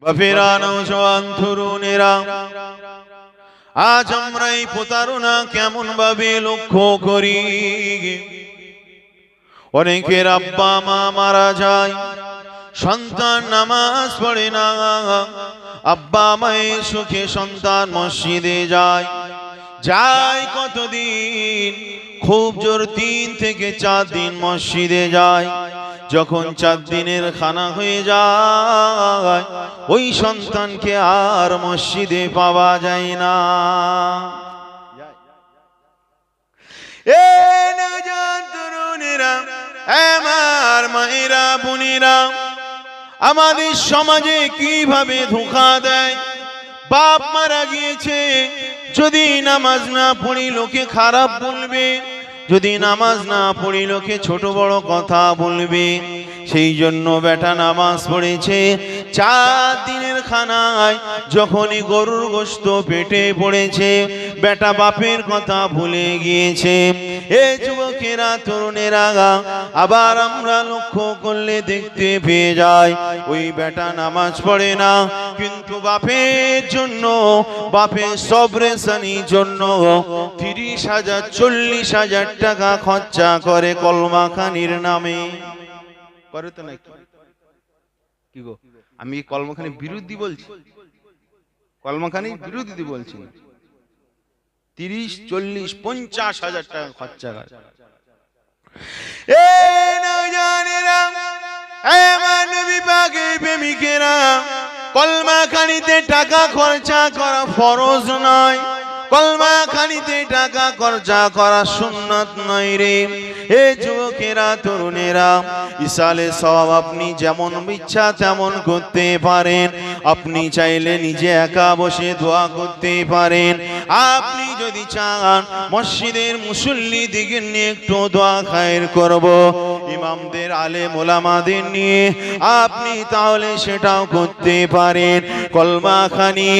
বাপেরা, নওজওয়ান তরুণেরা, আজ আমরা এই প্রতারণা কেমন ভাবে লক্ষ্য করি। অনেকের আব্বা মা মারা যায়, সন্তান নামাজ পড়ে না। আব্বা মায়ের সুখে সন্তান মসজিদে যায়, কতদিন, খুব জোর 3 থেকে 4 দিন মসজিদে যায়। যখন 4 দিনের খানা হয়ে যায়, ওই সন্তানকে আর মসজিদে পাওয়া যায় না। আমার মায়েরা, বোনেরা, আমাদের সমাজে কিভাবে ধোঁকা দেয়। বাপ মারা গিয়েছে, যদি নামাজ না পড়ি লোকে খারাপ বলবে, যদি নামাজ না পড়ি লোকে ছোট বড় কথা বলবে। সেই জন্য বেটা নামাজ পড়েছে, 4 দিনের খানায় যখনই গরুর গোশত পেটে পড়েছে, বেটা বাপের কথা ভুলে গিয়েছে। এ যুবকেরা, তরুণেরা, আবার আমরা লক্ষ্য করলে দেখতে পেয়ে যাই, ওই বেটা নামাজ পড়ে না, কিন্তু বাপের জন্য, বাপের সবরেশানির জন্য 30,000 40,000 টাকা খরচা করে কলমাখানির নামে। করে তো নাকি? কি গো, আমি কলমাখানির বিরোধী বলছি? কলমাখানির বিরোধী বলছি। 30, 40, 50,000 টাকা খরচা করে। নবী পাকের প্রেমিকেরা, কলমাখানিতে টাকা খরচা করা ফরজ নয়, কলমাখানিতে টাকা খরচা করা সুন্নাত নয় রে। হে যুবকেরা, তরুণেরা, ইসালে সওয়াব আপনি যেমন ইচ্ছা তেমন করতে পারেন। আপনি চাইলে নিজে একা বসে দোয়া করতে পারেন। আপনি যদি চান মসজিদের মুসল্লি দিকে নিয়ে একটু দোয়া খায়ের করব, ইমামদের আলেম ওলামাদের নিয়ে আপনি তাহলে সেটাও করতে পারেন। কলমাখানি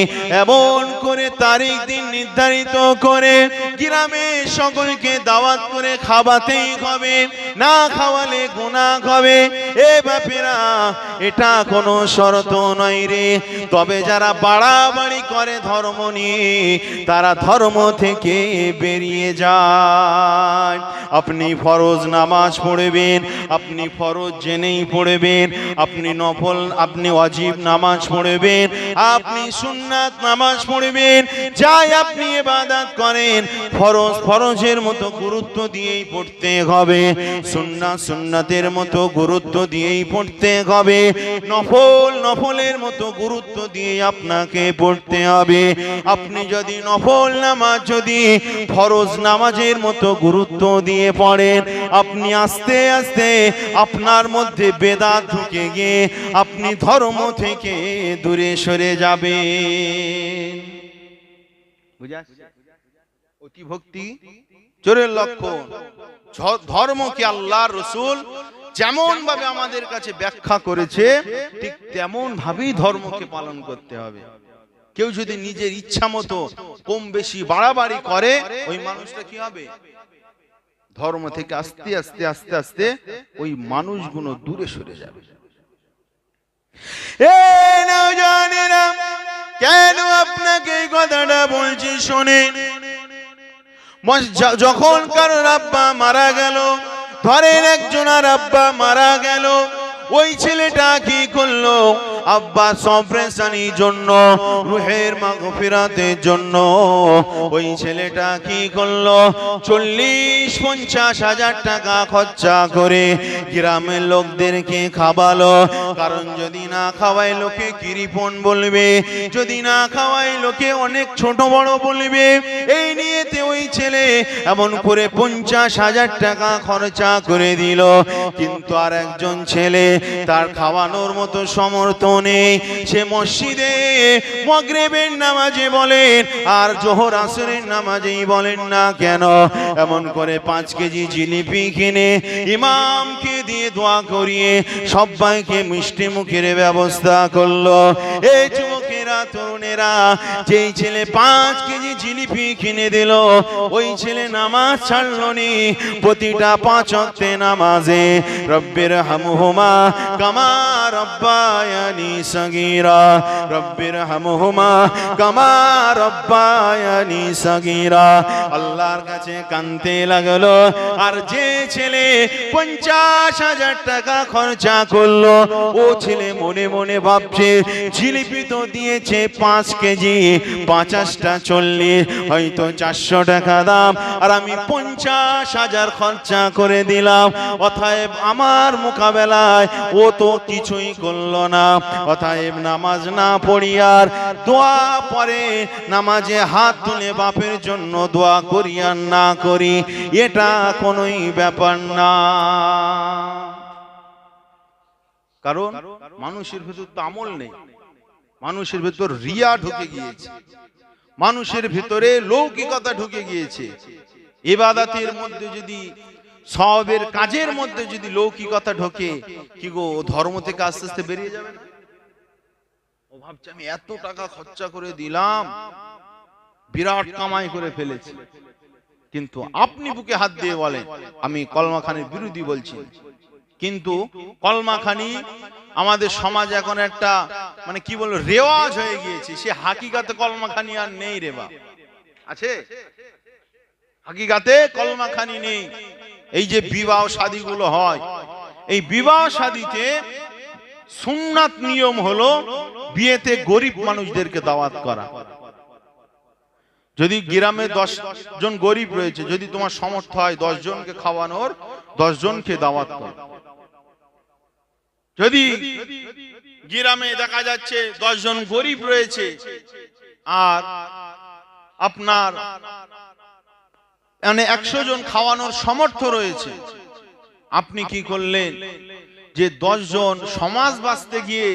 এমন করে তারিখ দিন নির্ধারিত করে গ্রামে সকলকে দাওয়াত করে খাওয়াতেই হবে, না খাওয়ালে গুনাহ হবে। এ বাপেরা, এটা কোনো শর্ত নয় রে। তবে যারা বাড়াবাড়ি করে ধর্ম নিয়ে, তারা ধর্ম থেকে বেরিয়ে যায়। আপনি ফরজ নামাজ পড়বেন, আপনি ফরজ জেনেই পড়বেন, আপনি নফল, আপনি ওয়াজিব নামাজ পড়বেন, আপনি সুন্নাত নামাজ পড়বেন। যাই আপনি ইবাদত করেন, ফরজ ফরজের মতো গুরুত্ব দিয়েই পড়তে হবে, সুন্নাত সুন্নাতের মতো গুরুত্ব দিয়েই পড়তে হবে, নফল নফলের মতো গুরুত্ব দিয়ে আপনাকে পড়তে হবে। আপনি যদি নফল নামাজ যদি ফরজ নামাজের মতো গুরুত্ব দিয়ে পড়েন, আপনি আস্তে আস্তে আপনার মধ্যে বেদাত ঢুকে গিয়ে আপনি ধর্ম থেকে দূরে সরে যাবেন। অতি ভক্তি চোরের লক্ষণ। ধর্মকে আল্লাহর রাসূল যেমন ভাবে আমাদের কাছে ব্যাখ্যা করেছে, ঠিক তেমন ভাবেই ধর্মকে পালন করতে হবে। কেউ যদি নিজের ইচ্ছা মতো কম বেশি বাড়াবাড়ি করে, ওই মানুষটা কি হবে? ধর্ম থেকে আস্তে আস্তে আস্তে আস্তে ওই মানুষগুলো দূরে সরে যাবে। কেন আপনাকে এই কথাটা বলছি শোনেন। যখন কারোর আব্বা মারা গেল, ধরেন একজনের আব্বা মারা গেল, ওই ছেলেটা কি করলো? আব্বা সবরেশানির জন্য, রুহের মাগফিরাতের জন্য ওই ছেলেটা কি করলো? 40-50,000 টাকা খরচা করে গ্রামের লোকদেরকে খাওয়ালো। কারণ যদি না খাওয়ায় লোকে কিরিপন বলবে, যদি না খাওয়ায় লোকে অনেক ছোট বড় বলবে। এই নিয়েতে ওই ছেলে এমন করে 50,000 টাকা খরচা করে দিল। কিন্তু আর একজন ছেলে, তার খাওয়ানোর মতো সমর্থ নেই, সে মসজিদে মাগরিবের নামাজে বলেন আর জোহর আসরের নামাজেই বলেন না কেন, এমন করে 5 কেজি জিলিপি কিনে ইমামকে দিয়ে দোয়া করিয়ে সবাইকে মিষ্টি মুখের ব্যবস্থা করলো। এই যুবকেরা, বাপেরা তরুণেরা, যেই ছেলে 5 কেজি জিলিপি কিনে দিল, ওই ছেলে নামাজ ছাড়লো নি। প্রতিটা 5 ওয়াক্তে নামাজে রব্বির হামহুমা কামা রব্বায়ানি সগীরা, রব্বির হামহুমা কামা রব্বায়ানি সগীরা, আল্লাহর কাছে কাঁদতে লাগলো। আর যে ছেলে 50,000 টাকা খরচা করলো, ও ছেলে মনে মনে ভাবছে জিলিপি তো দিয়েছে 5 কেজি, 50টা 40, হয়তো 400 টাকা দাম, আর আমি 50,000 খরচা করে দিলাম। অতএব আমার মোকাবেলায় ও তো কিছুই করলো না। অতএব নামাজ না পড়িয়ার দোয়া পড়ে, নামাজে হাত তুলে বাপের জন্য দোয়া করি আর না করি, এটা কোনোই ব্যাপার না। কারণ মানুষের ভিতর তো আমল নেই, মানুষের ভিতর রিয়া ঢুকে গিয়েছে, মানুষের ভিতরে লৌকিকতা ঢুকে গিয়েছে। ইবাদতের মধ্যে যদি, সওয়াবের কাজের মধ্যে যদি লৌকিকতা ঢোকে, কি গো ধর্ম থেকে আস্তে আস্তে বেরিয়ে যাবে না? ও ভাবছে আমি এত টাকা খরচা করে দিলাম, বিরাট কামাই করে ফেলেছি। কিন্তু আপনি বুকে হাত দিয়ে বলেন আমি কলমাখানির বিরোধী বলছি, কিন্তু কলমাখানি আমাদের সমাজে এখন একটা মানে কি বলবো রেওয়াজ হয়ে গিয়েছে। সে হাকিকাতে কলমাখানি আর নেই রে বাপ, আছে? হাকিকাতে কলমাখানি নেই। এই যে বিবাহ শাদীগুলো হয়, এই বিবাহ শাদীতে সুন্নাত নিয়ম হলো বিয়েতে গরিব মানুষদেরকে দাওয়াত করা। যদি গ্রামে 10 জন গরিব রয়েছে, যদি তোমার সামর্থ্য হয় 10 জনকে খাওয়ানোর, 10 জনকে দাওয়াত করো। যদি গ্রামে দেখা যাচ্ছে 10 জন গরিব রয়েছে আর আপনার মানে 100 জন খাওয়ানোর সামর্থ্য রয়েছে, আপনি কি করলেন যে 10 জন সমাজ বাঁচতে গিয়ে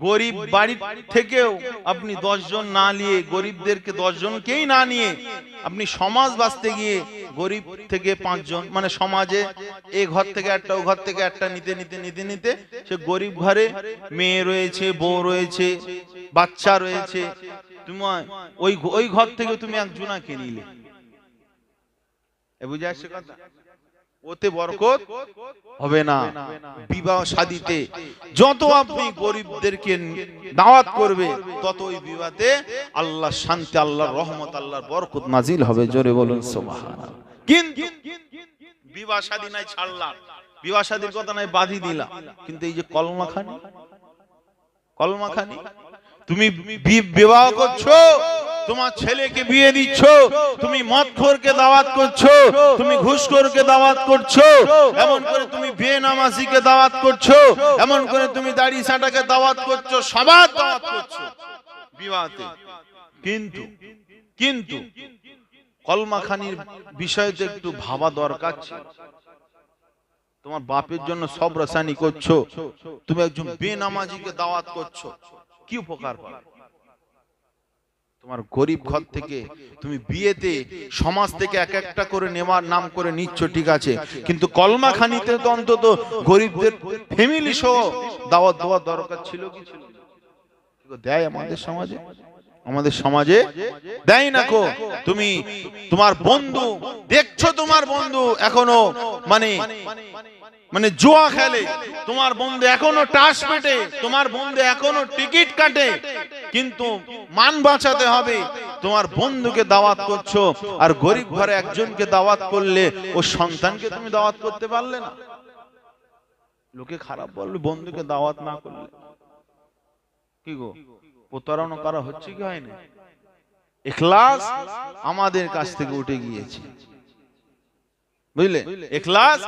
গরিব বাড়ি থেকেও আপনি 10 জন না নিয়ে, গরিবদেরকে 10 জনকেই না নিয়ে আপনি সমাজ বাঁচতে গিয়ে গরিব থেকে 5 জন, মানে সমাজে এই ঘর থেকে একটা, ও ঘর থেকে একটা নিতে নিতে নিতে নিতে সে গরিব ঘরে মেয়ে রয়েছে, বউ রয়েছে, বাচ্চা রয়েছে, তুমি ওই ঘর থেকে তুমি একজনাকে নিলে, বুঝে আসছে কথা? ওতে বরকত হবে না। বিবাহ শাদীতে যত আপনি গরিবদেরকে দাওয়াত করবে, তত ওই বিবাহে আল্লাহর শান্তি, আল্লাহর রহমত, আল্লাহর বরকত নাজিল হবে। জোরে বলুন সুবহানাল্লাহ। কিন্তু বিবাহ শাদী নাই ছাড়লাম, বিবাহ শাদীর কথা নাই বাধি দিলাম, কিন্তু এই যে কলমাখানি, কলমাখানি তুমি বিবাহ করছো, তোমার ছেলেকে বিয়ে দিচ্ছ, তুমি মদখোরকে দাওয়াত করছো, তুমি ঘুষখোরকে দাওয়াত করছো, এমন করে তুমি বেনামাজিকে দাওয়াত করছো, এমন করে তুমি দাড়ি ছাঁটাকে দাওয়াত করছো, সবার দাওয়াত করছো বিবাহতে। কিন্তু কিন্তু কলমাখানির বিষয়টা একটু ভাবা দরকার ছিল। তোমার বাপের জন্য সব রাসানি করছো, তুমি একজন বেনামাজিকে দাওয়াত করছো, কি উপকার পাবে? তোমার গরিব ঘর থেকে তুমি বিয়েতে সমাজ থেকে এক একটা করে নেওয়ার নাম করে নিচ্ছ, ঠিক আছে, কিন্তু কলমাখানিতে তো অন্তত গরিবদের ফ্যামিলি সহ দাওয়াত দেওয়ার দরকার ছিল কি ছিল? দেয় আমাদের সমাজে, আমাদের সমাজে দেয় না কো। তুমি তোমার বন্ধু দেখছো, তোমার বন্ধু এখনো মানে মানে জুয়া খেলে, তোমার বন্ধু এখনো টাস পেটে, তোমার বন্ধু এখনো টিকিট কাটে, কিন্তু মান বাঁচাতে হবে, তোমার বন্ধুকে দাওয়াত করছো, আর গরিব ঘরে একজনকে দাওয়াত করলে ও সন্তানকে তুমি দাওয়াত করতে পারলে না। লোকে খারাপ বলবে বন্ধুকে দাওয়াত না করলে। কি গো, প্রতারণা করা হচ্ছে কি হয় না? ইখলাস আমাদের কাছ থেকে উঠে গিয়েছে, বুঝলে? ইখলাস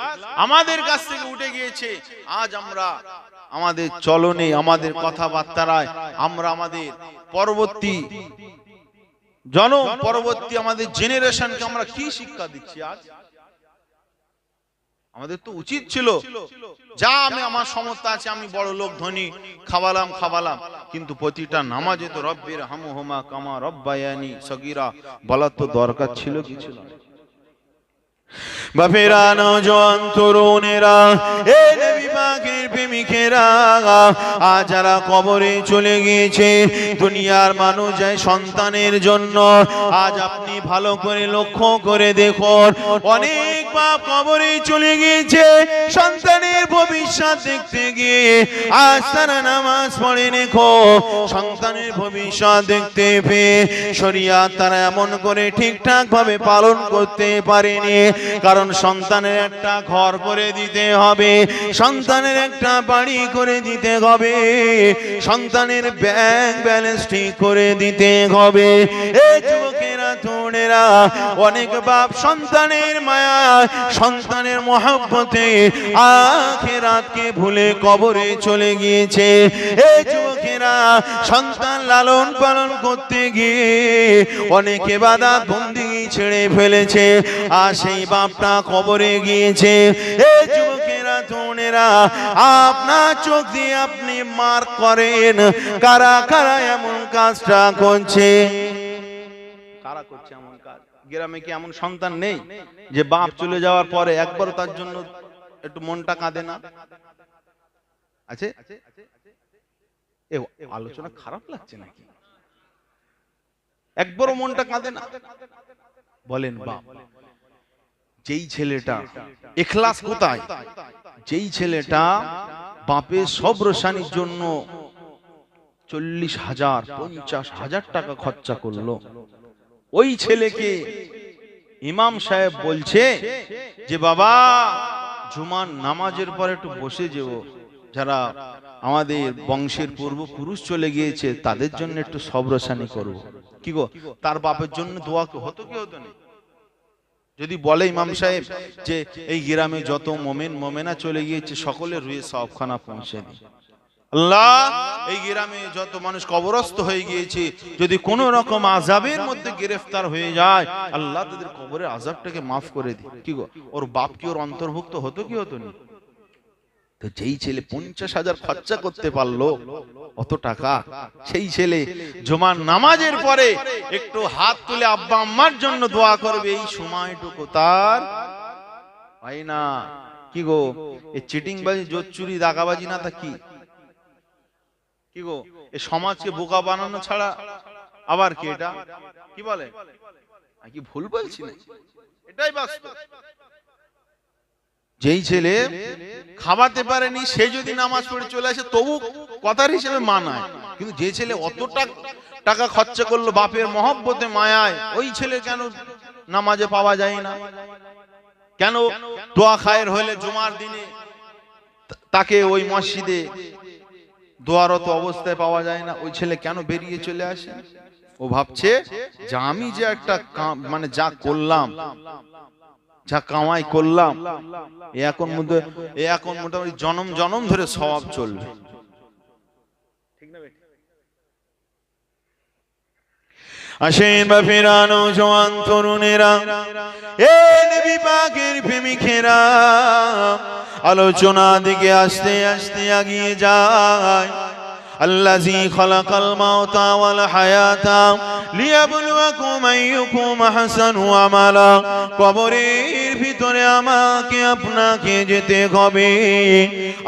আমাদের কাছ থেকে উঠে গিয়েছে। আজ আমরা আমাদের চলনে, আমাদের কথাবার্তায় আমরা আমাদের পরবর্তী আমাদের জেনারেশনকে আমরা কি শিক্ষা দিচ্ছি? আজ আমাদের তো উচিত ছিল, যা আমি আমার সমর্থ আছে, আমি বড় লোক ধনী, খাওয়ালাম, কিন্তু প্রতিটা নামাজে তো রব্বির হামহুমা কামা রব্বায়ানি সগীরা বলা তো দরকার ছিল কি ছিল? বাপেরা, নওজোয়ান তরুণেরা, এ নবী পাকের বাগের প্রেমিকেরা, আজ যারা কবরে চলে গিয়েছে, দুনিয়ার মানুষ যায় সন্তানের জন্য। আজ আপনি ভালো করে লক্ষ্য করে দেখুন, অনেক বাপ কবরে চলে গিয়েছে সন্তানের ভবিষ্যৎ দেখতে গিয়ে। আজ তারা নামাজ পড়ে নেখো সন্তানের ভবিষ্যৎ দেখতে পেয়ে শরিয়াত তারা এমন করে ঠিকঠাক ভাবে পালন করতে পারেনি। কারণ সন্তানের একটা ঘর করে দিতে হবে, সন্তানের একটা বাড়ি করে দিতে হবে, সন্তানের ব্যাংক ব্যালেন্স ঠিক করে দিতে হবে। এই যুবকেরা তরুণেরা, অনেক বাপ সন্তানের মায়া সন্তানের মহব্বতে আখিরাতকে ভুলে কবরে চলে গিয়েছে। এই যুবকেরা সন্তান লালন পালন করতে গিয়ে অনেক ইবাদত বন্দেগী ছেড়ে ফেলেছে, আর সেই বাপটা কবরে গিয়েছে। এই যুবকেরা তরুণেরা, আপনার চোখ দিয়ে আপনি মার্ক করেন কারা কারা এমন কাজটা করছে। কারা করছে এমন কাজ? গ্রামে কি এমন সন্তান নেই যে বাপ চলে যাওয়ার পরে একবার তার জন্য একটু মনটা কাঁদে না? আছে? আলোচনা খারাপ লাগছে নাকি? একবারও মনটা কাঁদে না? বলেন বাপ, যেই ছেলেটা ইখলাস কোথায়, যেই ছেলেটা বাপের সবরসানির জন্য 40,000 50,000 টাকা খরচা করলো, ওই ছেলেকে ইমাম সাহেব বলছে যে বাবা জুমার নামাজের পর একটু বসে যাব, যারা আমাদের বংশের পূর্বপুরুষ চলে গিয়েছে তাদের জন্য একটু সবরসানি করব। কি গো, তার বাপের জন্য দোয়া হতো কি হতো না? যদি বলে ইমাম সাহেব যে এই গ্রামে যত মোমেন মোমেনা চলে গিয়েছে সকলের রুহে সওয়াবখানা পৌঁছে দিই, আল্লাহ এই গ্রামে যত মানুষ কবরস্থ হয়ে গিয়েছে যদি কোন রকম আযাবের মধ্যে গ্রেফতার হয়ে যায়, আল্লাহ তাদের কবরের আযাবটাকে মাফ করে দিই। কি গো, ওর বাপ কি ওর অন্তর্ভুক্ত হতো কি হতো না? তো যেই ছেলে 50,000 খরচা করতে পারলো, অত টাকা, সেই ছেলে জুমার নামাজের পরে একটু হাত তুলে আব্বা আম্মার জন্য দোয়া করবে, এই সময়টুকু তার হয় না। কি গো, এই চিটিংবাজি জোর চুরি দাগাবাজি না তা কি? কি গো, এই সমাজকে বোকা বানানো ছাড়া আবার কি? এটা কি বলে, কি ভুল বলছি না? এটাই বাস্তব। যেই ছেলে খাওয়াতে পারেনি সে যদি নামাজ পড়ে চলে আসে তবু কথার হিসেবে মানায়, কিন্তু যে ছেলে অতটা টাকা খরচা করলো বাপের মহব্বতে মায়ায়, ওই ছেলে কেন নামাজে পাওয়া যায় না? কেন দোয়া খায়ের হলে জুমার দিনে তাকে ওই মসজিদে দোয়ারত অবস্থায় পাওয়া যায় না? ওই ছেলে কেন বেরিয়ে চলে আসে? ও ভাবছে যে আমি যে একটা মানে যা করলাম, যা কামাই করলাম, এখন মোটামুটি জনম জনম ধরে সওয়াব চলবে। ঠিক না? আসেন বাপেরা, নওজোয়ান তরুণেরা, এ নবী পাকের প্রেমিকেরা, আলোচনা দিকে আস্তে আস্তে এগিয়ে যায়। আল্লাযী খালাকাল মাউতা ওয়াল হায়াতা লিয়াবলুয়াকুম আইয়ুকুম আহসানু আমালা। কবরের ভিতরে আমাকে আপনাকে যেতে হবে।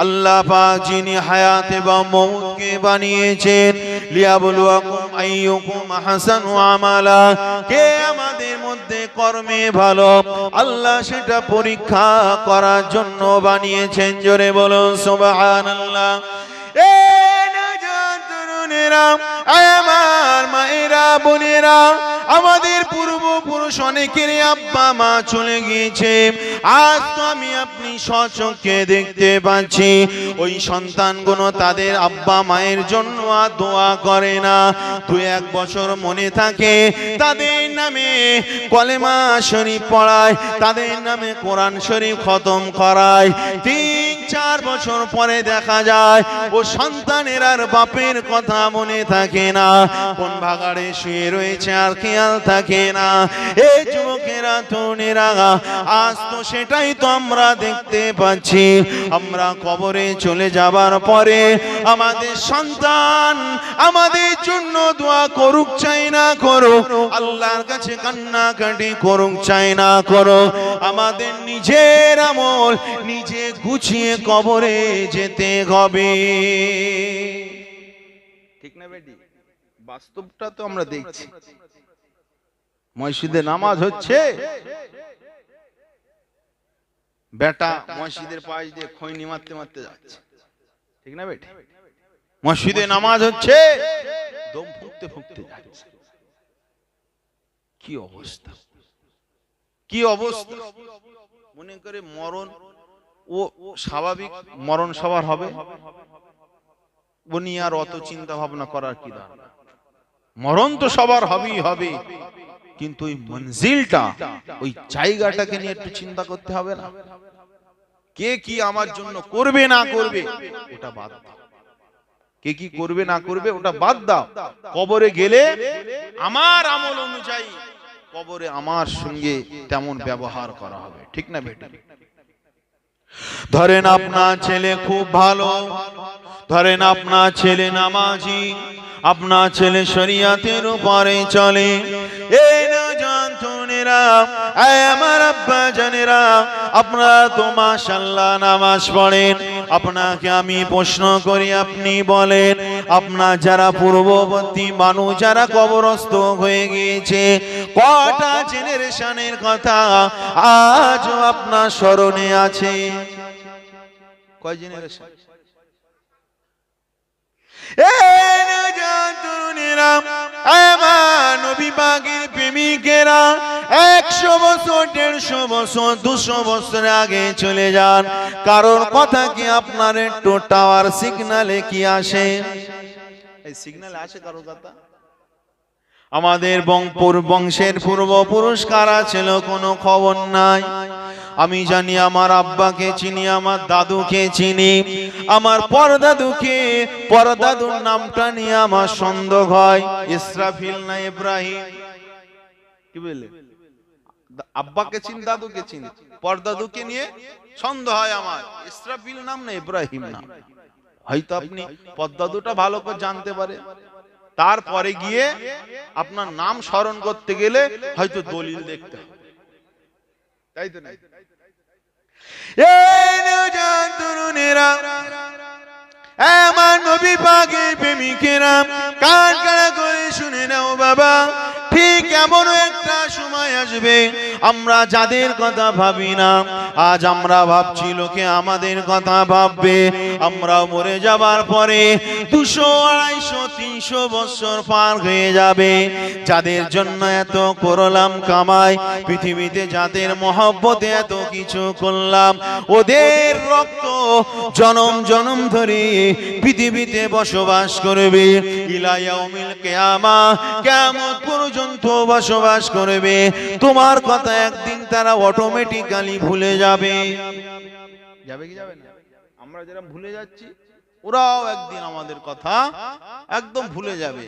আল্লাহ পাক যিনি হায়াত এবং মউতকে বানিয়েছেন, লিয়াবলুয়াকুম আইয়ুকুম আহসানু আমালা, কে আমাদের মধ্যে কর্মে ভালো, আল্লাহ সেটা পরীক্ষা করার জন্য বানিয়েছেন। জোরে বলো সুবহানাল্লাহ। আমার মায়েরা বোনেরা, আমাদের পূর্বপুরুষ অনেকের আব্বা মা চলে গিয়েছে, আজ তো আমি আপনি স্বচক্ষে দেখতে পাচ্ছি ওই সন্তানগুলো তাদের আব্বা মায়ের জন্য আর দোয়া করে না। 2-1 বছর মনে থাকে তাদের নামে কলেমা শরীফ পড়ায়, তাদের নামে কোরআন শরীফ খতম করায়। 3-4 বছর পরে দেখা যায় ও সন্তানের আর বাপের কথা মনে থাকে না, কোন ভাগাড়ে শুয়ে রয়েছে আর খেয়াল থাকে না। এই যুবকেরা তরুণেরা, আজ তো সেটাই তো আমরা দেখতে পাচ্ছি। আমরা কবরে চলে যাবার পরে আমাদের সন্তান, আমাদের জন্য দোয়া করুক চাই না করো, আল্লাহর কাছে কান্নাকাটি করুক চাই না করো, আমাদের নিজের আমল নিজে গুছিয়ে কবরে যেতে হবে। ঠিক না বেটি? বাস্তবটা তো আমরা দেখছি। মসজিদে নামাজ হচ্ছে, বেটা মসজিদের পাশ দিয়ে খৈনি মারতে মারতে যাচ্ছে। ঠিক না বেটি? মসজিদে নামাজ হচ্ছে, দম ফুঁকতে ফুঁকতে যাচ্ছে। কি অবস্থা, কি অবস্থা! মনে করে মরণ ও স্বাভাবিক, মরণ সবার হবে, ও নিয়ে আর অত চিন্তা ভাবনা করার কি দরকার? মরণ তো সবার হবেই হবে, কিন্তু ওই মঞ্জিলটা, ওই জায়গাটাকে নিয়ে একটু চিন্তা করতে হবে না? কে কি আমার জন্য করবে না করবে ওটা বাদ দাও, কে কি করবে না করবে ওটা বাদ দাও। কবরে গেলে আমার আমল অনুযায়ী কবরে আমার সঙ্গে তেমন ব্যবহার করা হবে। ঠিক না বেটা? ধরেন আপনার ছেলে খুব ভালো, ধরেন আপনার ছেলে নামাজি, আপনার ছেলে শরিয়াতের উপরে চলে, এই নওজোয়ান তরুণেরা, আমার আব্বা জানেরা, আপনারা তো মাশাআল্লাহ নামাজ পড়েন। আপনাকে আমি প্রশ্ন করি, আপনি বলেন, আপনার যারা পূর্ববর্তী মানুষ যারা কবরস্থ হয়ে গিয়েছে, কটা জেনারেশনের কথা আজও আপনার স্মরণে আছে? কয় জেনারেশন? নবী পাকের প্রেমিকেরা 100 বছর 150 বছর 200 বছর আগে চলে যান, কারণ কথা কি আপনার একটু টাওয়ার সিগনালে কি আসে? এই সিগন্যাল আসে কারো কথা? আমাদের বংশের পূর্বপুরুষ কারা ছিল কোনো খবর নাই। আমি জানি, আমার আব্বাকে চিনি, আমার দাদুকে চিনি, আমার পরদাদুকে, পরদাদুর নামটা নিয়ে আমার সন্দেহ হয়, ইসরাফিল না ইব্রাহিম? কি বলে? আব্বাকে চিনি, দাদুকে চিনি, পরদাদুকে নিয়ে সন্দেহ হয় আমার, ইসরাফিল নাম না ইব্রাহিম নাম। হয়তো আপনি পরদাদুটা ভালো করে জানতে পারে, তারপরে গিয়ে আপনার নাম স্মরণ করতে গেলে হয়তো দলিল দেখতে হবে, তাই তো? নাই তরুণেরা, আমার নবী পাকের প্রেমিকেরা, কান কাড়া করে শুনে নাও বাবা, ঠিক এমন একটা সময় আসবে আমরা যাদের কথা ভাবি না, আজ আমরা ভাবছি লোকে আমাদের কথা ভাববে। আমরা মরে যাবার পরে 200, 250, 300 বছর পার হয়ে যাবে, যাদের জন্য এত করলাম কামাই, পৃথিবীতে যাদের মহব্বতে এত কিছু করলাম, ওদের রক্ত জনম জনম ধরে পৃথিবীতে বসবাস করবে, ইলা ইয়াউমিল কিয়ামা, কিয়ামত পর্যন্ত বসবাস করবে। তোমার কথা একদিন তারা অটোমেটিক্যালি ভুলে যাবে। যাবে কি যাবে না? আমরা যারা ভুলে যাচ্ছি, ওরাও একদিন আমাদের কথা একদম ভুলে যাবে।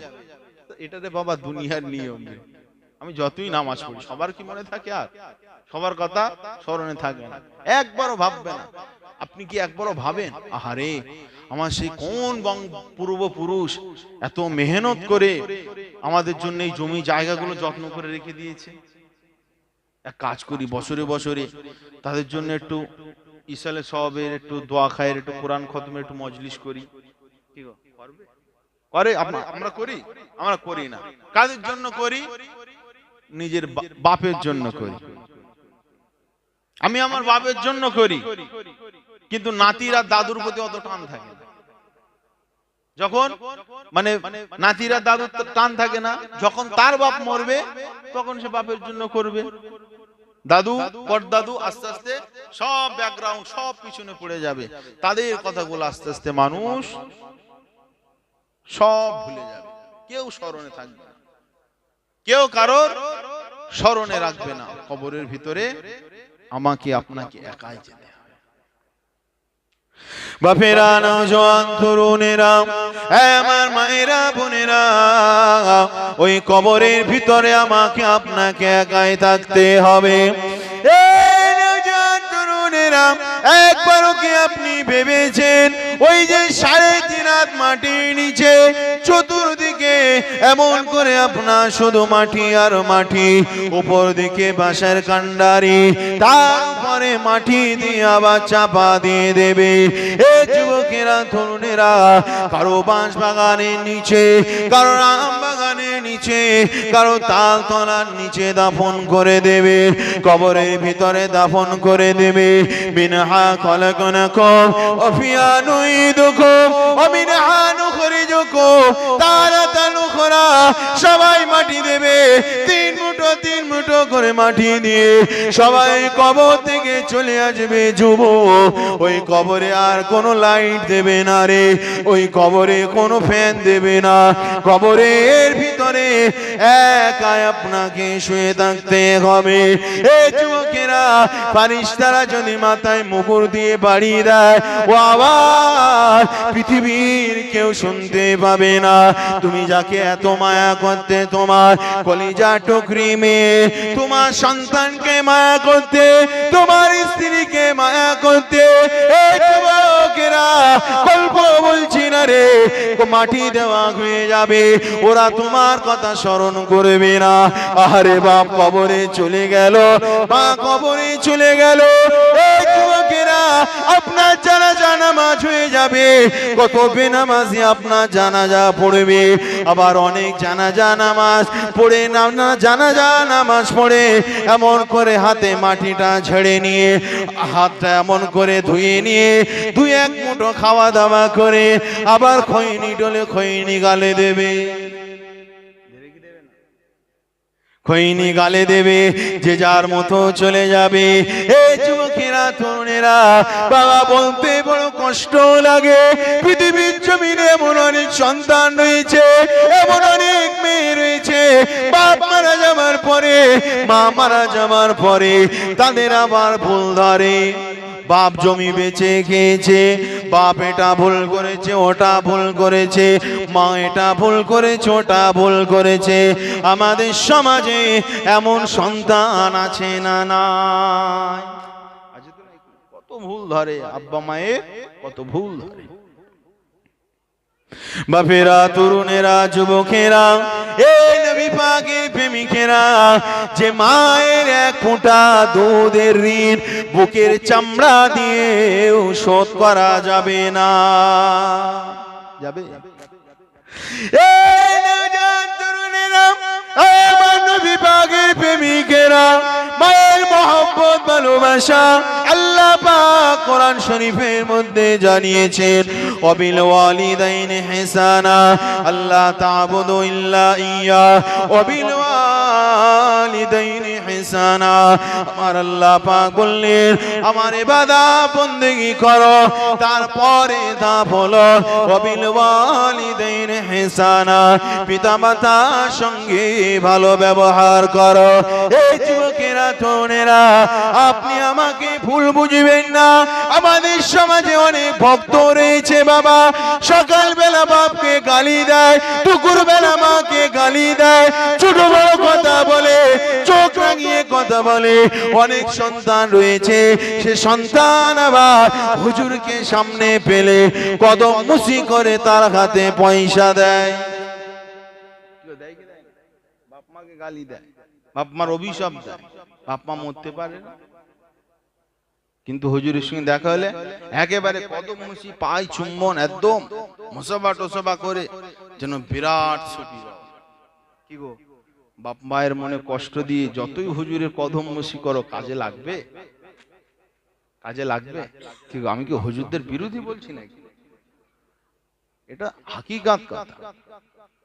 এটাতে বাবা দুনিয়ার নিয়ম। আমি যতই নামাজ পড়ি, সবার কি মনে থাকে? আর সবার কথা স্মরণে থাকে না, একবারও ভাববে না। আপনি কি একবারও ভাবেন, আহারে আমার সেই কোন পূর্বপুরুষ এত মেহনত করে আমাদের জন্য এই জমি জায়গাগুলো যত্ন করে রেখে দিয়েছে? এক কাজ করি, বছরে বছরে তাদের জন্য একটু ইসালে সওয়াবের, একটু দোয়া খায়ের, একটু কোরআন খতমের একটু মজলিস করি। কি করবে? করে? আমরা করি? আমরা করি না। কাদের জন্য করি? নিজের বাপের জন্য করি। আমি আমার বাপের জন্য করি, কিন্তু নাতিরা দাদুর প্রতি অত টান থাকে না। যখন মানে নাতিরা দাদুর টান থাকে না, যখন তার বাপ মরবে তখন সে বাপের জন্য করবে। দাদু পরদাদু আস্তে আস্তে সব ব্যাকগ্রাউন্ড সব পিছনে পড়ে যাবে, তাদের কথাগুলো আস্তে আস্তে মানুষ সব ভুলে যাবে, কেউ স্মরণে থাকবে না, কেউ কারোর স্মরণে রাখবে না। কবরের ভিতরে আমাকে আপনাকে একাই যেতে হবে। বাপেরা, নওজোয়ান তরুণেরা, আমার মায়েরা, বোনেরা, ওই কবরের ভিতরে আমাকে আপনাকে একাই থাকতে হবে। একবারও কি আপনি ভেবেছেন ওই যে 3.5 হাত মাটির নিচে চতুর্দিকে এমন করে আপনার শুধু মাটি আর মাটি, উপর দিকে বাঁশের কান্ডারি, তারপরে মাটি দিয়ে আবার চাপা দিয়ে দেবে। এই যুবকেরা তরুণেরা কারো বাঁশ বাগানের নিচে, কারো আম বাগানের নিচে, কারো তাল তলার নিচে দাফন করে দেবে, কবরের ভিতরে দাফন করে দেবে। মিনহা খলাকনাকুম ওয়া ফিহা নুঈদুকুম ওয়া মিনহা নুখরিজুকুম তারাতান উখরা। সবাই মাটি দেবে, তিন মুঠো করে মাটি দিয়ে সবাই কবর থেকে চলে আসবে। যুবক, ওই কবরে আর কোনো লাইট দেবে না রে, ওই কবরে কোনো ফ্যান দেবে না, কবরের ভিতরে একাই আপনাকে শুয়ে থাকতে হবে। এই যুবকেরা, ফারিস্তারা যদি মাথায় মুকুর দিয়ে বাড়ি দেয়, ও আওয়াজ পৃথিবীর কেউ শুনতে পাবে না। তুমি যাকে এত মায়া করতে, তোমার কলিজা টুকরি মেয়ে, তোমার সন্তানকে মায়া করতে, তোমার স্ত্রীকে মায়া করতে, এই যুবকেরা গল্প বলছি না রে, মাটি দেওয়া হয়ে যাবে, ওরা তোমার কথা স্মরণ করবে না। আরে বাপ কবরে চলে গেল, মা কবরে চলে গেল। এই যুবকেরা, আপনার জানাজা নামাজ হয়ে যাবে, কত বেনামাজি আপনার জানাজা পড়বে, আবার অনেক জানাজা নামাজ পড়ে না, জানাজা নামাজ পড়ে এমন করে হাতে মাটিটা ঝেড়ে নিয়ে, হাতটা এমন করে ধুয়ে নিয়ে, দুই এক মুঠো খাওয়া দাওয়া করে আবার খৈনি ডলে খৈনি গালে দেবে, খৈনি গালে দেবে, যে যার মতো চলে যাবে। এই যুবকেরা তরুণেরা, বাবা বলতে বড় কষ্ট লাগে, পৃথিবীর জমিনে এমন অনেক সন্তান রয়েছে, এমন অনেক মেয়ে রয়েছে, বাপ মারা যাবার পরে, মা মারা যাবার পরে তাদের আবার ভুল ধরে। বাপ জমি বেচে খেয়েছে, বাপ এটা ভুল করেছে, ওটা ভুল করেছে, মা এটা ভুল করেছে, ওটা ভুল করেছে। আমাদের সমাজে এমন সন্তান আছে না নাই? কত ভুল ধরে আব্বা মায়ের, কত ভুল ধরে। বাপেরা, তরুণেরা, যুবকেরা, এই নবী পাকের প্রেমিকেরা, যে মায়ের এক ফোঁটা দুধের ঋণ বুকের চামড়া দিয়ে শোধ করা যাবে না, যাবে? এই নওজোয়ান তরুণেরা, আমার নবী পাকের প্রেমিকেরা, মায়ের মহব্বত ভালোবাসা আল্লাহ পাক কোরআন শরীফের মধ্যে জানিয়েছেন, ওয়াবিল ওয়ালিদাইনি ইহসানা আল্লাহ তা'বুদু ইল্লা ইয়্যা ওয়াবিল ওয়ালিদাইনি ইহসানা। আমার আল্লাহ পাক বললেন, আমার ইবাদত বন্দেগী করো, তারপরে ধাপ হলো ওয়াবিল ওয়ালিদাইনি ইহসানা, পিতামাতার সঙ্গে ভালো ব্যবহার করো। এই যুবকেরা তরুণেরা, আপনি আমাকে ভুল বুঝবেন না, আমাদের সমাজে অনেক ভক্ত রয়েছে বাবা, সকালবেলা বাপকে গালি দেয়, দুপুর বেলা মাকে গালি দেয়, ছোট বড় কথা বলে, চোখ রাঙিয়ে কথা বলে। অনেক সন্তান রয়েছে, সে সন্তান আবার হুজুরকে সামনে পেলে কদম মুসি করে তার হাতে পয়সা দেয়, বাপ মাকে গালি দেয়, বাপ মার অভিশাপ দেয়, বাপ মা মরতে পারে না, কিন্তু হুজুরের সঙ্গে দেখা হলে একেবারে কদম মুসি, পায় চুম্বন, একদম মুসাফা টোসাফা করে যেন বিরাট ছবি। কি গো, বাপ মায়ের মনে কষ্ট দিয়ে যতই হুজুরের কদম মুসি করো, কাজে লাগবে? কাজে লাগবে? কি গো, আমি কি হুজুরদের বিরোধী বলছি নাকি? এটা হাকিকাত কথা,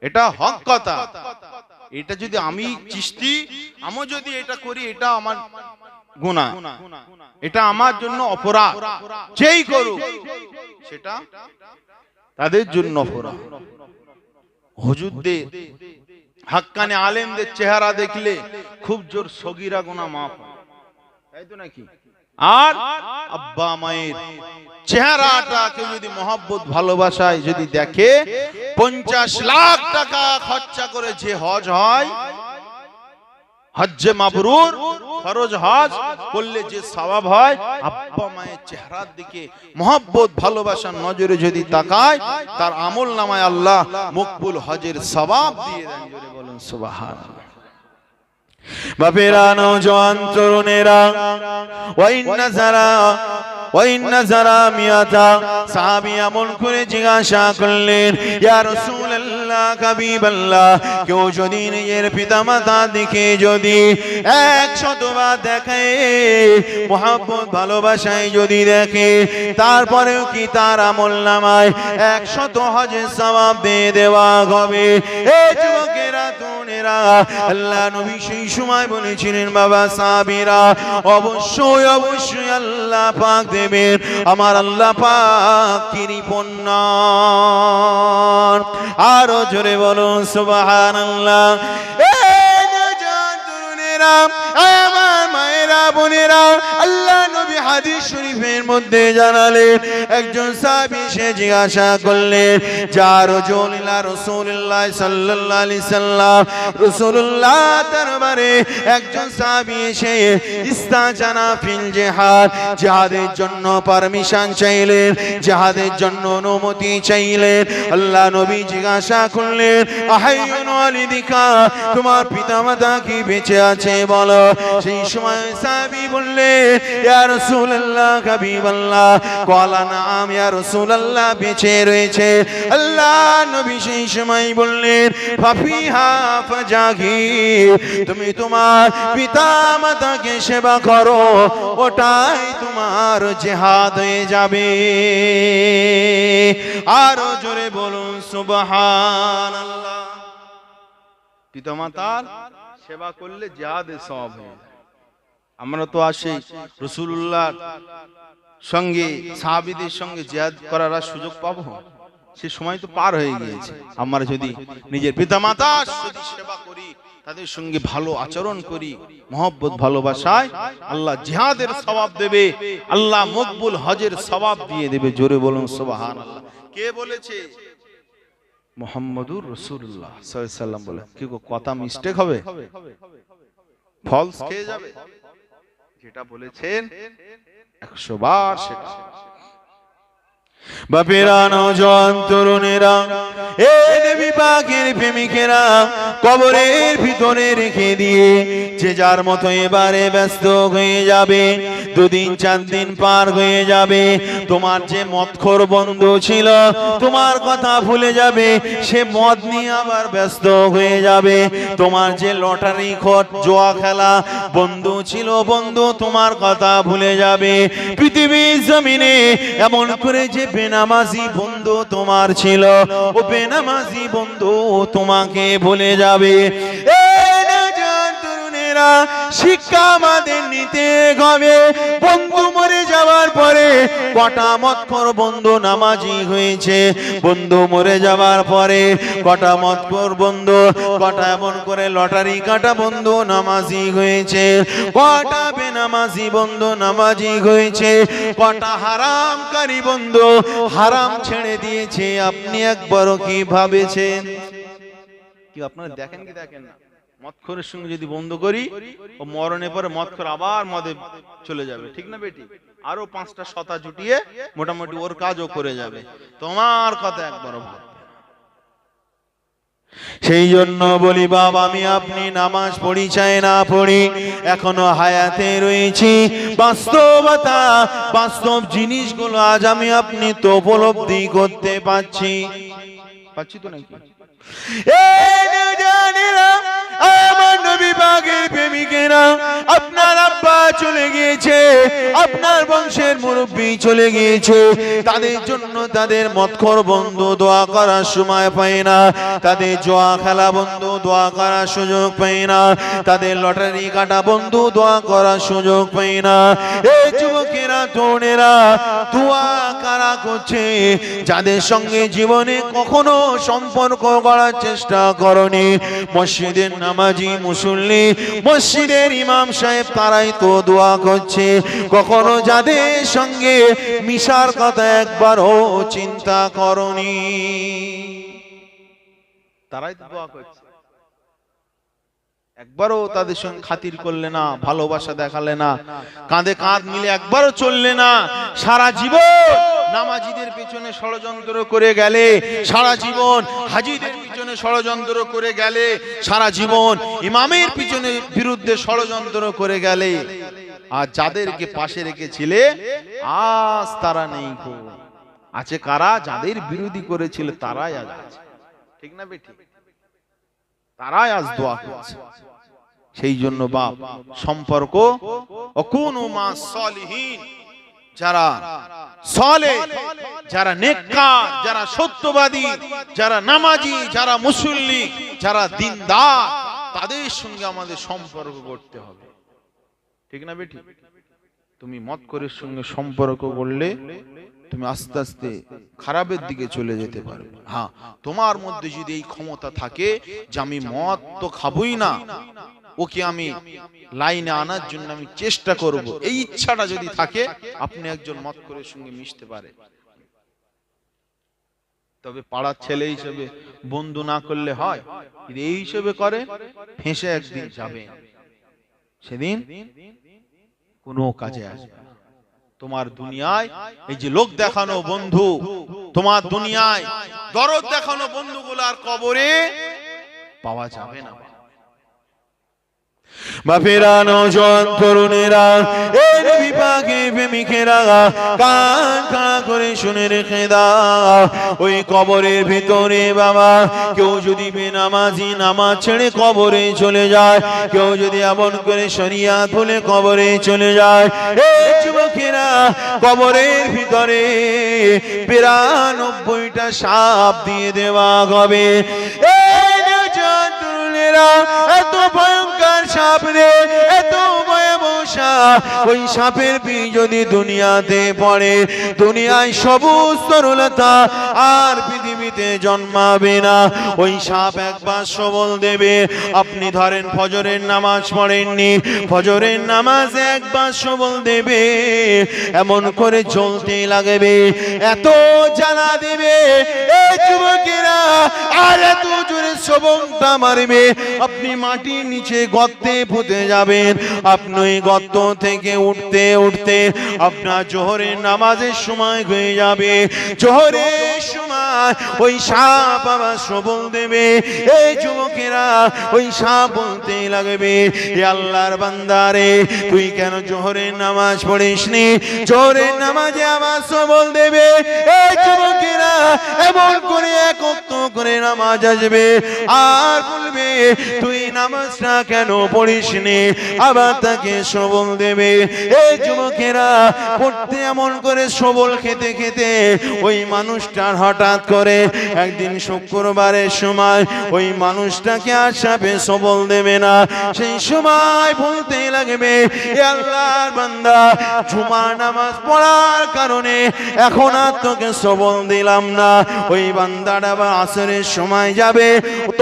এটা হক কথা। এটা যদি আমি চিশতি, আমি যদি এটা করি, এটা আমার গুনাহ, এটা আমার জন্য অপরাধ। যেই করুক সেটা তাদের জন্য অপরাধ। হুজুরদের, হাক্কানি আলেমদের চেহারা দেখলে খুব জোর সগীরা গুনাহ মাফ হয়, তাই তো নাকি? আর আব্বা মায়ের চেহারাটা কেউ যদি মহব্বত ভালোবাসায় যদি দেখে, 50 লাখ টাকা খরচা করে যে হজ হয়, হজ্জে মাবরুর, ফরজ হজ করলে যে সওয়াব হয়, আব্বা মায়ের চেহারার দিকে মহব্বত ভালোবাসার নজরে যদি তাকায়, তার আমল নামায় আল্লাহ মকবুল হজের সওয়াব দিয়ে দেন। জোরে বলুন সুবহানাল্লাহ। বাপেরা, নওজোয়ান তরুণেরা, ওয়াইন্না যারা মিয়াতা সাহাবী আমল করে জিজ্ঞাসা করলেন, ইয়া রাসূলুল্লাহ, হাবিবাল্লাহ, কেউ যদি নিজের পিতামাতা দিকে যদি 100 বার দেখে, মহব্বত ভালোবাসায় যদি দেখে, তারপরেও কি তার আমল নামায় 100 হজের সওয়াব দিয়ে দেওয়া হবে? এই যুবকেরা, তরুণেরা, আল্লাহ নবী সেই সময় বলেছিলেন, বাবা সাহাবীরা, অবশ্যই অবশ্যই আল্লাহ পাক দেবেন। আমার আল্লাহ পাক কৃপণ। আরো জোরে বলুন সুবহানাল্লাহ। আমার মায়েরা, বোনেরা, আল্লাহ নবী হাদিস শরীফের মধ্যে জানালেন, একজন সাহাবী সে জিজ্ঞাসা করলেন, যা রাজুলিল্লাহ রাসূলুল্লাহ সাল্লাল্লাহু আলাইহি সাল্লাম, রাসূলুল্লাহ দরবারে একজন সাহাবী এসে ইস্তাজানা ফিল জিহাদ, জিহাদের জন্য পারমিশন চাইলেন, জিহাদের জন্য অনুমতি চাইলেন। আল্লাহ নবী জিজ্ঞাসা করলেন, আহাইয়ুন ওয়ালিদিকা, তোমার পিতামাতা কি বেঁচে আছে বলো? সেই সময় সাহাবী বললেন, ইয়া রাসূলুল্লাহ, হাবিবাল্লাহ, ক্বালা নাম ইয়া রাসূলুল্লাহ, বেঁচে রয়েছে। আল্লাহ নবী সেই সময় বললেন, ফাফিহা ফাজাহির, তুমি তোমার পিতামাতাকে সেবা করো, ওটাই তোমার জিহাদ হয়ে যাবে। আরো জোরে বলুন সুবহানাল্লাহ। পিতামাতার সেবা করলে জিহাদের সওয়াব হয়। আমরা তো আসি রাসূলুল্লাহর সঙ্গে, সাহাবীদের সঙ্গে জিহাদ করার সুযোগ পাবো? সে সময় তো পার হয়ে গিয়েছে। আমরা যদি নিজের পিতামাতার যদি সেবা করি, তাদের সঙ্গে ভালো আচরণ করি, মহব্বত ভালোবাসায়, আল্লাহ জিহাদের সওয়াব দেবে, আল্লাহ মকবুল হজের সওয়াব দিয়ে দেবে। জোরে বলুন সুবহানাল্লাহ। কে বলেছে? মুহাম্মদুর রাসূলুল্লাহ সাল্লাল্লাহু আলাইহি ওয়াসাল্লাম বলে। কি কথা মিস্টেক হবে? ফলস খেয়ে যাবে? যেটা বলেছেন 100 বার সেটা। বাপেরা, নওজোয়ান তরুণেরা, এই নবী পাকের প্রেমিকেরা, কবরের ভিতরে রেখে দিয়ে যে যার মতো এবারে ব্যস্ত হয়ে যাবে। 2 দিন 4 দিন পার হয়ে যাবে, তোমার যে মদখোর বন্ধু ছিল তোমার কথা ভুলে যাবে, সে মদ নিয়ে আবার ব্যস্ত হয়ে যাবে। তোমার যে লটারি খোর জুয়া খেলা বন্ধু ছিল, বন্ধু তোমার কথা ভুলে যাবে। পৃথিবীর জমিনে এমন করে যে বেনামাজি বন্ধু তোমার ছিল, ও বেনামাজি বন্ধু তোমাকে ভুলে যাবে। শিক্ষা আমাদের নিতে হবে। বন্ধু মরে যাওয়ার পরে কটা মদখোর বন্ধু নামাজি হয়েছে, বন্ধু মরে যাওয়ার পরে কটা মদখোর বন্ধু, কটা এমন করে লটারি কাটা বন্ধু নামাজি হয়েছে, কটা বেনামাজি বন্ধু নামাজি হয়েছে, কটা হারামকারী বন্ধু হারাম ছেড়ে দিয়েছে। আপনি একবারও কি ভাবেছেন? কি আপনারা দেখেন কি দেখেন না? মদখোরের সঙ্গে যদি বন্ধ করি, ও মরণের পরে মদখোর আবার মদে চলে যাবে, ঠিক না বেটি? আরো 5টা শতা জুটিয়ে মোটামুটি ওর কাজও করে যাবে। তোমার কথা একবারও ভাববে। সেই জন্য বলি, বাবা, আমি আপনি নামাজ পড়ি চাই না পড়ি, এখনো হায়াতে রয়েছি। বাস্তবতা, বাস্তব জিনিসগুলো আজ আমি আপনি তো উপলব্ধি করতে পাচ্ছি তো নাকি? আমার নবী পাকের প্রেমিকেরা, আপনার আব্বা চলে গিয়েছে, আপনার বংশের মুরব্বী চলে গিয়েছে, তাদের জন্য তাদের মদখোর বন্ধু দোয়া করার সময় পায় না, তাদের জুয়া খেলা বন্ধু দোয়া করার সুযোগ পায় না, তাদের লটারি কাটা বন্ধু দোয়া করার সুযোগ পায় না। এই যুবকেরা, তরুণেরা, দোয়া কারা করছে? যাদের সঙ্গে জীবনে কখনো সম্পর্ক করার চেষ্টা করনি, মসজিদের নামাজি মুসল্লি, মসজিদের ইমাম সাহেব, তারাই তো দোয়া করছে। কখনো যাদের সঙ্গে মিশার কথা একবারও চিন্তা করনি, তারাই তো দোয়া করছে। একবারও তাদের সঙ্গে খাতির করলে না, ভালোবাসা দেখালে না, কাঁধে কাঁধ মিলে একবারও চললে না। সারা জীবন নামাজিদের পিছনে ষড়যন্ত্র করে গেলে, সারা জীবন হাজিদের পিছনে ষড়যন্ত্র করে গেলে, সারা জীবন ইমামের পিছনে বিরুদ্ধে ষড়যন্ত্র করে গেলে, আর যাদেরকে পাশে রেখেছিলে আজ তারা নেই। আছে কারা? যাদের বিরোধী করেছিল তারাই আজ আছে। ঠিক না বেটি? তারাই আজ দোয়া করছে। সেই জন্য বাপ, সম্পর্ক অকুনু মা সালিহিন, যারা সালেহ, যারা নেককার, যারা সত্যবাদী, যারা নামাজি, যারা মুসল্লি, যারা দিনদার, তাদের সঙ্গে আমাদের সম্পর্ক করতে হবে। ঠিক না বেটি? তুমি মদখোরের সঙ্গে সম্পর্ক করলে তুমি আস্তে আস্তে খারাপের দিকে চলে যেতে পারবে। হ্যাঁ, তোমার মধ্যে যদি এই ক্ষমতা থাকে যে আমি মদ তো খাবই না, ওকে আমি লাইনে আনার জন্য আমি চেষ্টা করব, এই ইচ্ছাটা যদি থাকে, আপনি একজন মদখোরের সঙ্গে মিশতে পারে। তবে পাড়ার ছেলে হিসেবে বন্ধু না করলে হয়, এই হিসেবে করে ফেঁসে একদিন যাবে, সেদিন কোনো কাজে আসবে। তোমার দুনিয়ায় এই যে লোক দেখানো বন্ধু, তোমার দুনিয়ায় দরদ দেখানো বন্ধুগুলো আর কবরে পাওয়া যাবে না। বাপেরা, নওজোয়ান তরুণেরা, এই নবী পাকের প্রেমিকেরা, কান খাড়া করে শুনে রেখে দাও, ওই কবরের ভিতরে বাবা কেউ যদি বেনামাজি নামাজ ছেড়ে কবরে চলে যায়, কেউ যদি এমন করে শরিয়াত ভুলে কবরে চলে যায়, এই যুবকেরা, কবরের ভিতরে 92টা সাপ দিয়ে দেওয়া হবে। এই নওজোয়ান তরুণেরা, এত ভয়ঙ্কর সাপ রে, এত ভয়াবহ সাপ, ওই সাপের বিষ যদি দুনিয়াতে পড়ে, দুনিয়ায় সবুজ তরুলতা আর পৃথিবীতে জন্মাবে না। ওই সাপ একবার সবল দেবে। আপনি ধরেন ফজরের নামাজ পড়েননি, ফজরের নামাজে একবার সবল দেবে, এমন করে চলতে লাগবে, এত জ্বালা দেবে এই যুবকেরা, আর এত জোরে সবলটা মারবে, আপনি মাটির নিচে গর্তে পুঁতে যাবেন। আপনি ওই গর্ত থেকে উঠতে উঠতে আপনার জোহরের নামাজের সময় হয়ে যাবে। জোহরের সময় ওই সাপ আবার সবল দেবে। এই যুবকেরা, ওই সাপ বলতে লাগবে, এ আল্লাহর বান্দারে, তুই কেন জোহরের নামাজ পড়িসনি? জোহরের নামাজে আবার সবল দেবে। এই যুবকেরা এমন করে একত্র করে নামাজ আসবে, আর বলবে তুই নামাজটা কেন পড়িসনি? আবার তাকে সবল দেবে। এই যুবকেরা পড়তে এমন করে সবল খেতে খেতে ওই মানুষটার হঠাৎ করে একদিন শুক্রবারের সময় ওই মানুষটাকে আর সাপে সবল দেবে না। সেই সময় বলতে লাগবে, এ আল্লাহর বান্দা, জুমার নামাজ পড়ার কারণে এখন আর তোকে সবল দিলাম না। ওই বান্দাটা আবার আসরের সময় যাবে,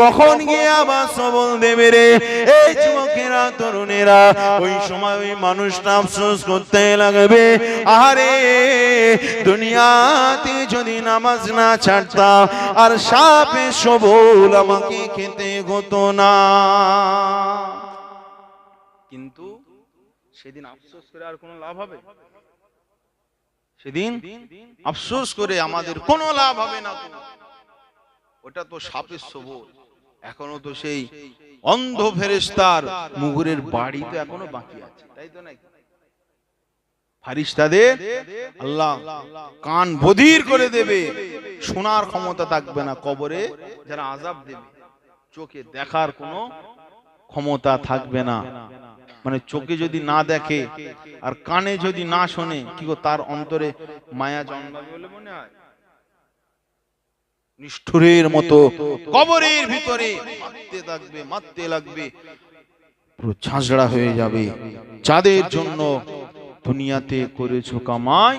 তখন গিয়ে আবার সবল দেবে রে। এই যুবকেরা, তরুণেরা, ওই সময় ওই মানুষটা আফসোস করতে লাগবে, আরে দুনিয়াতে যদি নামাজ না ছাড়তাম আর সাপে সবল আমাকে খেতে হতো না। কিন্তু সেদিন আফসোস করে আর কোনো লাভ হবে? সেদিন আফসোস করে আমাদের কোনো লাভ হবে না। ওটা তো সাপের সবল। এখনো তো সেই অন্ধ ফেরেশতার মুগুরের বাড়ি তো এখনো বাকি আছে, তাই তো নাকি? ফেরেশতাদের আল্লাহ কান বধির করে দেবে, শোনার ক্ষমতা থাকবে না। কবরে যারা আযাব দেবে, চোখে দেখার কোনো ক্ষমতা থাকবে না। মানে চোখে যদি না দেখে আর কানে যদি না শোনে, কি গো তার অন্তরে মায়া জন্মাবে বলে মনে হয়? নিষ্ঠুরের মতো কবরের ভিতরে মারতে লাগবে, পুরো ঝাঁঝরা হয়ে যাবে। যাদের জন্য দুনিয়াতে করেছো কামাই,